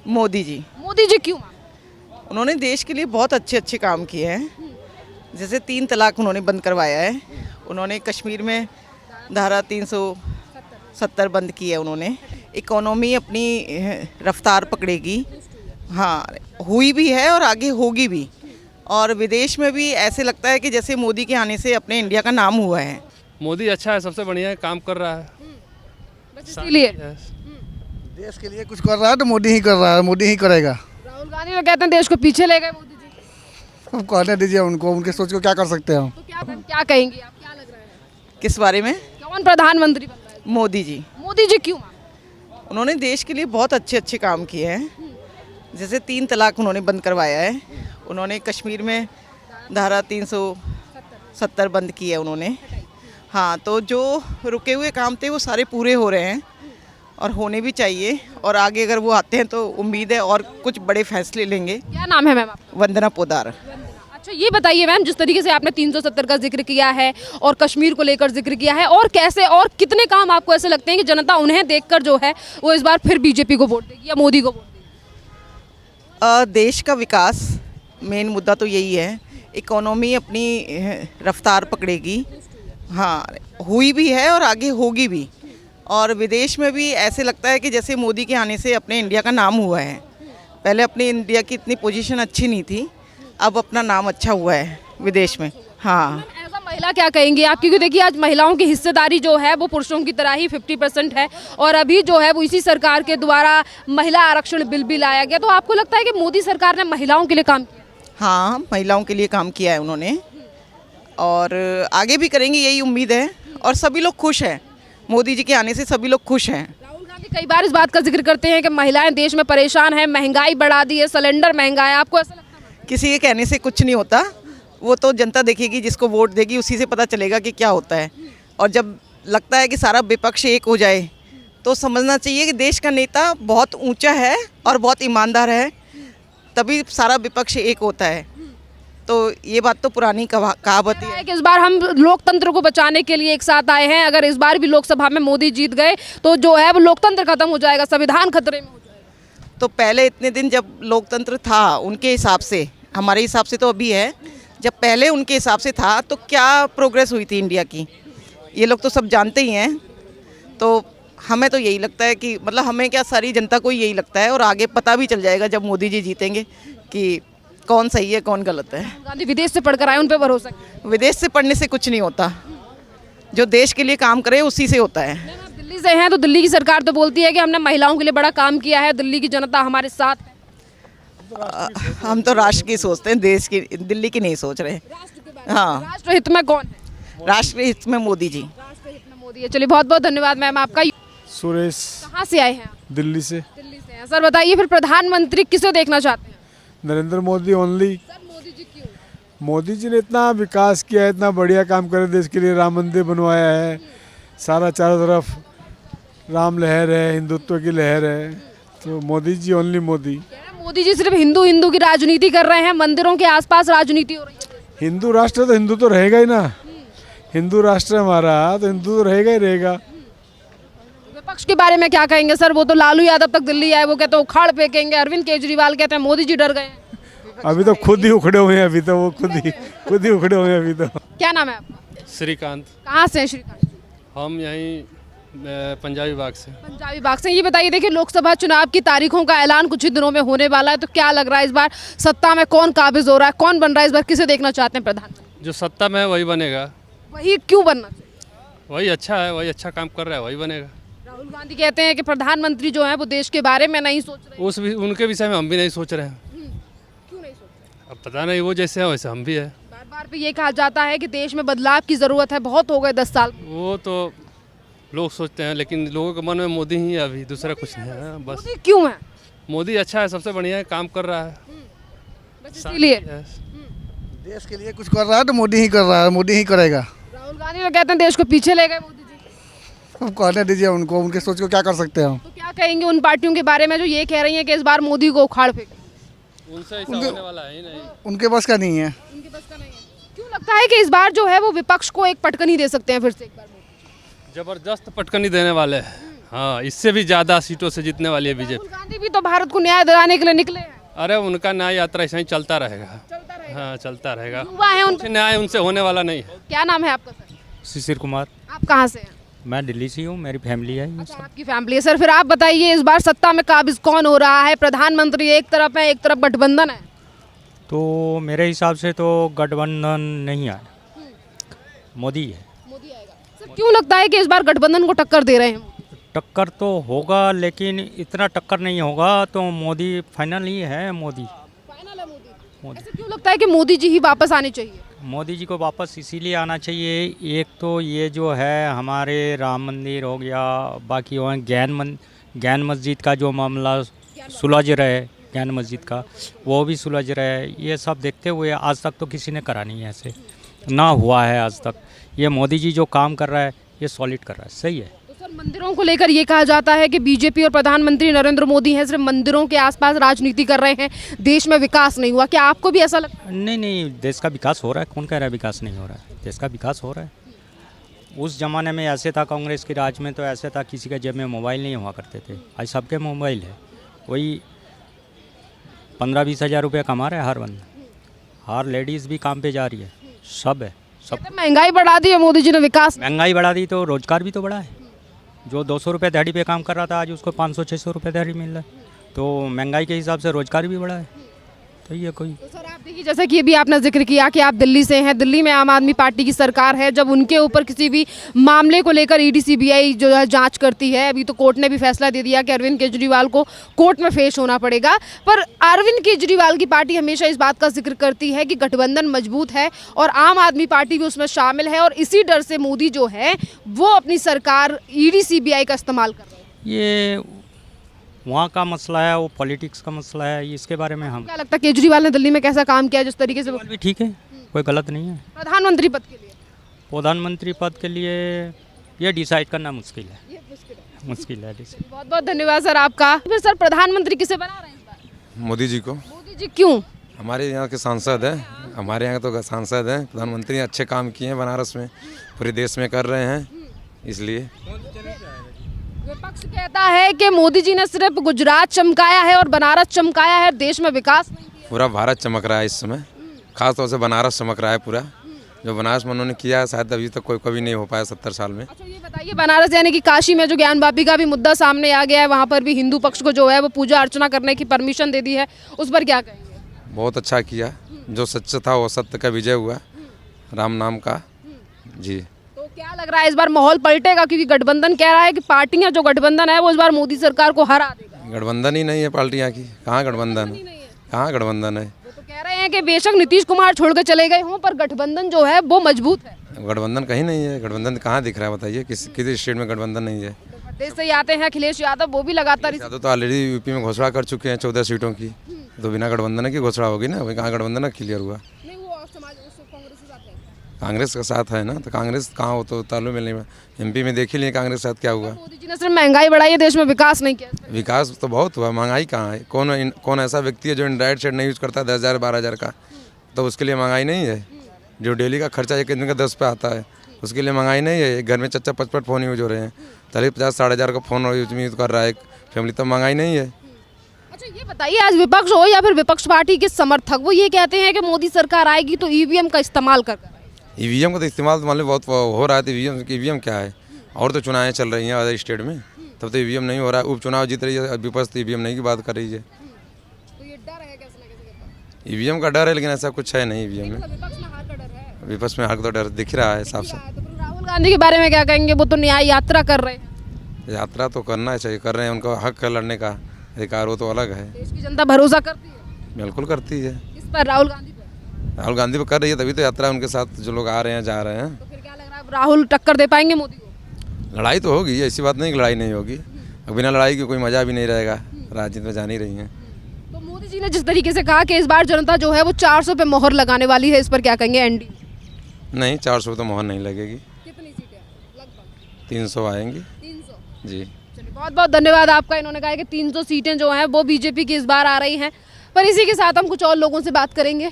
मोदी जी। मोदी जी क्यों? उन्होंने देश के लिए बहुत अच्छे अच्छे काम किए हैं। जैसे 3 तलाक उन्होंने बंद करवाया है। उन्होंने कश्मीर में धारा 370 बंद की है। उन्होंने इकोनॉमी अपनी रफ्तार पकड़ेगी। हाँ, हुई भी है और आगे होगी भी। और विदेश में भी ऐसे लगता है कि जैसे मोदी के आने से अपने इंडिया का नाम हुआ है। मोदी अच्छा है, सबसे बढ़िया है, काम कर रहा है। बस इसीलिए देश के लिए कुछ कर रहा है तो मोदी ही कर रहा है, मोदी ही करेगा। राहुल गांधी तो कहते हैं देश को पीछे ले गए मोदी जी। अब कहने दीजिए उनको, उनके सोच को क्या कर सकते हैं हम। तो क्या कहेंगे आप? क्या लग रहा है किस बारे में? कौन प्रधानमंत्री बन रहा है? मोदी जी। मोदी जी क्यों? उन्होंने देश के लिए बहुत अच्छे अच्छे काम किए हैं। जैसे 3 तलाक उन्होंने बंद करवाया है। उन्होंने कश्मीर में धारा 370 बंद की है। उन्होंने हाँ, तो जो रुके हुए काम थे वो सारे पूरे हो रहे हैं और होने भी चाहिए। और आगे अगर वो आते हैं तो उम्मीद है और कुछ बड़े फैसले लेंगे। क्या नाम है मैम आपका? वंदना पोदार। अच्छा ये बताइए मैम, जिस तरीके से आपने 370 का जिक्र किया है और कश्मीर को लेकर जिक्र किया है, और कैसे और कितने काम आपको ऐसे लगते हैं कि जनता उन्हें देखकर जो है वो इस बार फिर बीजेपी को वोट देगी या मोदी को वोट देगी? देश का विकास मेन मुद्दा तो यही है। इकोनॉमी अपनी रफ्तार पकड़ेगी। हाँ, हुई भी है और आगे होगी भी। और विदेश में भी ऐसे लगता है कि जैसे मोदी के आने से अपने इंडिया का नाम हुआ है। पहले अपनी इंडिया की इतनी पोजीशन अच्छी नहीं थी, अब अपना नाम अच्छा हुआ है विदेश में। हाँ, एज अ महिला क्या कहेंगे आप? क्योंकि देखिए आज महिलाओं की हिस्सेदारी जो है वो पुरुषों की तरह ही 50% है, और अभी जो है वो इसी सरकार के द्वारा महिला आरक्षण बिल भी लाया गया। तो आपको लगता है कि मोदी सरकार ने महिलाओं के लिए काम किया? हाँ, महिलाओं के लिए काम किया है उन्होंने और आगे भी करेंगे, यही उम्मीद है। और सभी लोग खुश हैं, मोदी जी के आने से सभी लोग खुश हैं। राहुल गांधी कई बार इस बात का जिक्र करते हैं कि महिलाएं देश में परेशान हैं, महंगाई बढ़ा दी है, सिलेंडर महंगा है। आपको ऐसा लगता है? किसी के कहने से कुछ नहीं होता, वो तो जनता देखेगी, जिसको वोट देगी उसी से पता चलेगा कि क्या होता है। और जब लगता है कि सारा विपक्ष एक हो जाए तो समझना चाहिए कि देश का नेता बहुत ऊंचा है और बहुत ईमानदार है, तभी सारा विपक्ष एक होता है। तो ये बात तो पुरानी कहावत ही है। कि इस बार हम लोकतंत्र को बचाने के लिए एक साथ आए हैं। अगर इस बार भी लोकसभा में मोदी जीत गए तो जो है वो लोकतंत्र खत्म हो जाएगा, संविधान खतरे में हो जाएगा। तो पहले इतने दिन जब लोकतंत्र था उनके हिसाब से, हमारे हिसाब से तो अभी है, जब पहले उनके हिसाब से था तो क्या प्रोग्रेस हुई थी इंडिया की, ये लोग तो सब जानते ही हैं। तो हमें तो यही लगता है कि मतलब हमें क्या, सारी जनता को यही लगता है। और आगे पता भी चल जाएगा जब मोदी जी जीतेंगे कि कौन सही है कौन गलत है। गांधी विदेश से पढ़कर आए, उन पे भरोसा किया? विदेश से पढ़ने से कुछ नहीं होता, जो देश के लिए काम करे उसी से होता है। आप दिल्ली से हैं तो दिल्ली की सरकार तो बोलती है कि हमने महिलाओं के लिए बड़ा काम किया है, दिल्ली की जनता हमारे साथ है। हम तो राष्ट्र की सोचते हैं, देश की, दिल्ली की नहीं सोच रहे। हाँ, राष्ट्र हित में कौन है? राष्ट्र हित में मोदी जी। राष्ट्र हित में मोदी है। चलिए बहुत बहुत धन्यवाद मैम आपका। सुरेश, कहाँ से आए हैं आप? दिल्ली से। दिल्ली से हैं। सर बताइए फिर प्रधानमंत्री किसे देखना चाहते हैं? नरेंद्र मोदी ओनली। सर मोदी जी क्यों? मोदी जी ने इतना विकास किया है, इतना बढ़िया काम करे देश के लिए। राम मंदिर बनवाया है, सारा चारों तरफ राम लहर है, हिंदुत्व की लहर है। तो मोदी जी ओनली मोदी। मोदी जी सिर्फ हिंदू हिंदू की राजनीति कर रहे हैं, मंदिरों के आसपास राजनीति हो रही है। हिंदू राष्ट्र तो हिंदू तो रहेगा ही ना। हिंदू राष्ट्र हमारा तो हिंदू तो रहेगा ही रहेगा। विपक्ष के बारे में क्या कहेंगे सर? वो तो लालू यादव तक दिल्ली आए, वो कहते हैं उखाड़ फेंकेंगे। अरविंद केजरीवाल कहते हैं मोदी जी डर गए हैं। अभी तो खुद ही उखड़े हुए हैं, अभी तो वो खुद ही उखड़े हुए हैं अभी तो। क्या नाम है आपका? श्रीकांत। कहाँ से हैं श्रीकांत? हम यहीं पंजाबी बाग से। पंजाबी बाग से। ये बताइए, देखिए लोकसभा चुनाव की तारीखों का ऐलान कुछ ही दिनों में होने वाला है, तो क्या लग रहा है इस बार सत्ता में कौन काबिज हो रहा है, कौन बन रहा है इस बार? किसे देखना चाहते हैं प्रधानमंत्री? जो सत्ता में है वही बनेगा। वही क्यों बनना चाहिए? वही अच्छा है, वही अच्छा काम कर रहा है, वही बनेगा। राहुल गांधी कहते हैं कि प्रधानमंत्री जो है वो देश के बारे में नहीं सोच रहे। उनके विषय में हम भी नहीं सोच रहे हैं। क्यों नहीं सोच रहे? अब पता नहीं, वो जैसे है वैसे हम भी है। बार बार पे ये कहा जाता है कि देश में बदलाव की जरूरत है, बहुत हो गए 10 साल। वो तो लोग सोचते हैं, लेकिन लोगों के मन में मोदी ही है, अभी दूसरा कुछ नहीं है। बस मोदी क्यों है? मोदी अच्छा है, सबसे बढ़िया है, काम कर रहा है। बस इसीलिए देश के लिए कुछ कर रहा है तो मोदी ही कर रहा है, मोदी ही करेगा। राहुल गांधी तो कहते हैं देश को पीछे ले गए मोदी जी। अब कहने दीजिए उनको, उनके सोच को क्या कर सकते हैं हम। तो क्या कहेंगे उन पार्टियों के बारे में जो ये कह रही हैं कि इस बार मोदी को उखाड़ फेंके? उनसे ऐसा होने वाला है ही नहीं। उनके पास का नहीं है। उनके पास का नहीं है। क्यों लगता है कि इस बार जो है वो विपक्ष को एक पटकनी दे सकते हैं फिर से एक बार? जबरदस्त पटकनी देने वाले हैं। हाँ, इससे भी ज़्यादा सीटों से जीतने वाली है बीजेपी। राहुल गांधी भी तो भारत को न्याय दिलाने के लिए निकले हैं। अरे उनका न्याय यात्रा ऐसा ही चलता रहेगा। हाँ, चलता रहेगा। युवा है उन कुछ न्याय उनसे होने वाला नहीं है। क्या नाम है आपका सर? शिशिर कुमार। आप कहाँ से हैं? मैं दिल्ली से हूँ, मेरी फैमिली है। अच्छा, आपकी फैमिली है। सर फिर आप बताइए, इस बार सत्ता में काबिज कौन हो रहा है? प्रधानमंत्री एक तरफ है, एक तरफ गठबंधन है। तो मेरे हिसाब से तो गठबंधन नहीं आया, मोदी है। मोदी आएगा। सर क्यों लगता है कि इस बार गठबंधन को टक्कर दे रहे हैं? टक्कर तो होगा, लेकिन इतना टक्कर नहीं होगा। तो मोदी फाइनल ही है। मोदी फाइनल है मोदी। ऐसा क्यों लगता है कि मोदी जी ही वापस आने चाहिए? मोदी जी को वापस इसीलिए आना चाहिए। एक तो ये जो है हमारे राम मंदिर हो गया, बाकी वहाँ ज्ञान मस्जिद का जो मामला सुलझ रहे, ज्ञान मस्जिद का वो भी सुलझ रहे। ये सब देखते हुए आज तक तो किसी ने करा नहीं है, ऐसे ना हुआ है आज तक। ये मोदी जी जो काम कर रहा है ये सॉलिड कर रहा है, सही है। तो सर मंदिरों को लेकर ये कहा जाता है कि बीजेपी और प्रधानमंत्री नरेंद्र मोदी हैं सिर्फ मंदिरों के आसपास राजनीति कर रहे हैं, देश में विकास नहीं हुआ। क्या आपको भी ऐसा लगता है? नहीं, देश का विकास हो रहा है। कौन कह रहा है विकास नहीं हो रहा है? देश का विकास हो रहा है। उस ज़माने में ऐसे था, कांग्रेस के राज में तो ऐसे था, किसी के जेब में मोबाइल नहीं हुआ करते थे। आज सबके मोबाइल है। वही 15-20 हज़ार रुपये कमा रहे हैं हर बंदा। हर लेडीज़ भी काम पे जा रही है, सब है सब। कहते हैं महंगाई बढ़ा दी है मोदी जी ने, विकास। महंगाई बढ़ा दी तो रोजगार भी तो बढ़ा है। जो 200 रुपये दिहाड़ी पे काम कर रहा था आज उसको 500-600 रुपये दिहाड़ी मिल रहा है। तो महंगाई के हिसाब से रोजगार भी बढ़ा है। तो ये कोई तो सर आप देखिए, जैसे कि अभी आपने जिक्र किया कि आप दिल्ली से हैं, दिल्ली में आम आदमी पार्टी की सरकार है। जब उनके ऊपर किसी भी मामले को लेकर ईडी सीबीआई जो है जांच करती है, अभी तो कोर्ट ने भी फैसला दे दिया कि अरविंद केजरीवाल को कोर्ट में पेश होना पड़ेगा। पर अरविंद केजरीवाल की पार्टी हमेशा इस बात का जिक्र करती है कि गठबंधन मजबूत है और आम आदमी पार्टी भी उसमें शामिल है, और इसी डर से मोदी जो है वो अपनी सरकार ईडी सीबीआई का इस्तेमाल कर रहे हैं। ये वहाँ का मसला है, वो पॉलिटिक्स का मसला है। इसके बारे में हम क्या लगता है केजरीवाल ने दिल्ली में कैसा काम किया जिस तरीके से वो भी ठीक है, कोई गलत नहीं है। प्रधानमंत्री पद के लिए? प्रधानमंत्री पद के लिए ये डिसाइड करना मुश्किल है, मुश्किल है डिसाइड। बहुत बहुत धन्यवाद सर आपका। फिर सर प्रधानमंत्री किसे बना रहे हैं इस बार? मोदी जी को। मोदी जी क्यों? हमारे यहाँ के सांसद हैं, हमारे यहाँ तो सांसद हैं। प्रधानमंत्री अच्छे काम किए हैं बनारस में, पूरे देश में कर रहे हैं, इसलिए। विपक्ष कहता है कि मोदी जी ने सिर्फ गुजरात चमकाया है और बनारस चमकाया है, देश में विकास नहीं किया। पूरा भारत चमक रहा है इस समय, खास तौर से बनारस चमक रहा है पूरा। जो बनारस में उन्होंने किया है शायद अभी तक कोई कभी नहीं हो पाया 70 साल में। अच्छा ये बताइए, बनारस यानी कि काशी में जो ज्ञान वापी का भी मुद्दा सामने आ गया है, वहाँ पर भी हिंदू पक्ष को जो है वो पूजा अर्चना करने की परमिशन दे दी है, उस पर क्या कहेंगे? बहुत अच्छा किया, जो सच था वो सत्य का विजय हुआ, राम नाम का। जी, तो क्या लग रहा है इस बार माहौल पलटेगा? क्योंकि गठबंधन कह रहा है कि पार्टियां जो गठबंधन है वो इस बार मोदी सरकार को हरा देगा। गठबंधन ही नहीं है पार्टियाँ की, कहाँ गठबंधन है? कहाँ गठबंधन है? वो तो कह रहे हैं कि बेशक नीतीश कुमार छोड़ के चले गए हों पर गठबंधन जो है वो मजबूत है। गठबंधन कहीं नहीं है। गठबंधन कहाँ दिख रहा है बताइए? किसी स्टेट में गठबंधन नहीं है। प्रदेश से ही आते हैं अखिलेश यादव, वो भी लगातार यादव तो ऑलरेडी यूपी में घोषणा कर चुके हैं 14 सीटों की, तो बिना गठबंधन की घोषणा होगी ना। वही कहाँ गठबंधन क्लियर हुआ? नहीं, वो समाज कांग्रेस के साथ है। कांग्रेस का साथ है ना, तो कांग्रेस कहाँ हो तो तालु में नहीं। एमपी में देख ही लिए कांग्रेस के साथ क्या हुआ। मोदी जी ने सिर्फ महंगाई बढ़ाई है, देश में विकास नहीं किया। विकास तो बहुत हुआ, महंगाई कहाँ है? कौन ऐसा व्यक्ति है जो एंड्रॉइड सेट नहीं यूज़ करता 10,000 12,000 का, तो उसके लिए महंगाई नहीं है। जो डेली का खर्चा एक दिन का 10 पे आता है उसके लिए महंगाई नहीं है। एक घर में 4-5 फ़ोन यूज हो रहे हैं, तभी 50-1,500 का फ़ोन यूज कर रहा है एक फैमिली, तो महंगाई नहीं है। अच्छा ये बताइए, आज विपक्ष हो या फिर विपक्ष पार्टी के समर्थक, वो ये कहते हैं कि मोदी सरकार आएगी तो ईवीएम का इस्तेमाल कर। ईवीएम का तो इस्तेमाल मान लो बहुत हो रहा है, तो ईवीएम क्या है? और तो चुनावें चल रही हैं अदर स्टेट में, तब तो ईवीएम नहीं हो रहा है। उपचुनाव जीत रही है विपक्ष, तो ईवीएम नहीं की बात कर रही है। तो ये डर है कैसे ना कैसे? ईवीएम का डर है, लेकिन ऐसा कुछ है नहीं ईवीएम में। विपक्ष में हार का डर है। विपक्ष में हार का तो डर दिख रहा है साफ साफ। तो फिर राहुल गांधी के बारे में क्या कहेंगे? वो तो न्याय यात्रा कर रहे हैं। यात्रा तो करना चाहिए, कर रहे हैं, उनका हक है लड़ने का अधिकार, वो तो अलग है। देश की जनता भरोसा करती है बिल्कुल करती है। इस पर, राहुल गांधी पर। राहुल गांधी पे कर रही है, तभी तो यात्रा उनके साथ जो लोग आ रहे हैं जा रहे हैं। तो फिर क्या लग रहा है, राहुल टक्कर दे पाएंगे मोदी को? लड़ाई तो होगी, ऐसी बात नहीं कि लड़ाई नहीं होगी। बिना लड़ाई के कोई मज़ा भी नहीं रहेगा, राजनीति में जान ही रही हैं। तो मोदी जी ने जिस तरीके से कहा कि इस बार जनता जो है वो 400 पे मोहर लगाने वाली है, इस पर क्या कहेंगे? एनडी नहीं, 400 तो मोहर नहीं लगेगी, कितनी सीटें लगभग? 300 आएंगी 300। जी। चलिए बहुत बहुत धन्यवाद आपका। इन्होंने कहा कि 300 सीटें जो हैं वो बीजेपी की इस बार आ रही हैं। पर इसी के साथ हम कुछ और लोगों से बात करेंगे।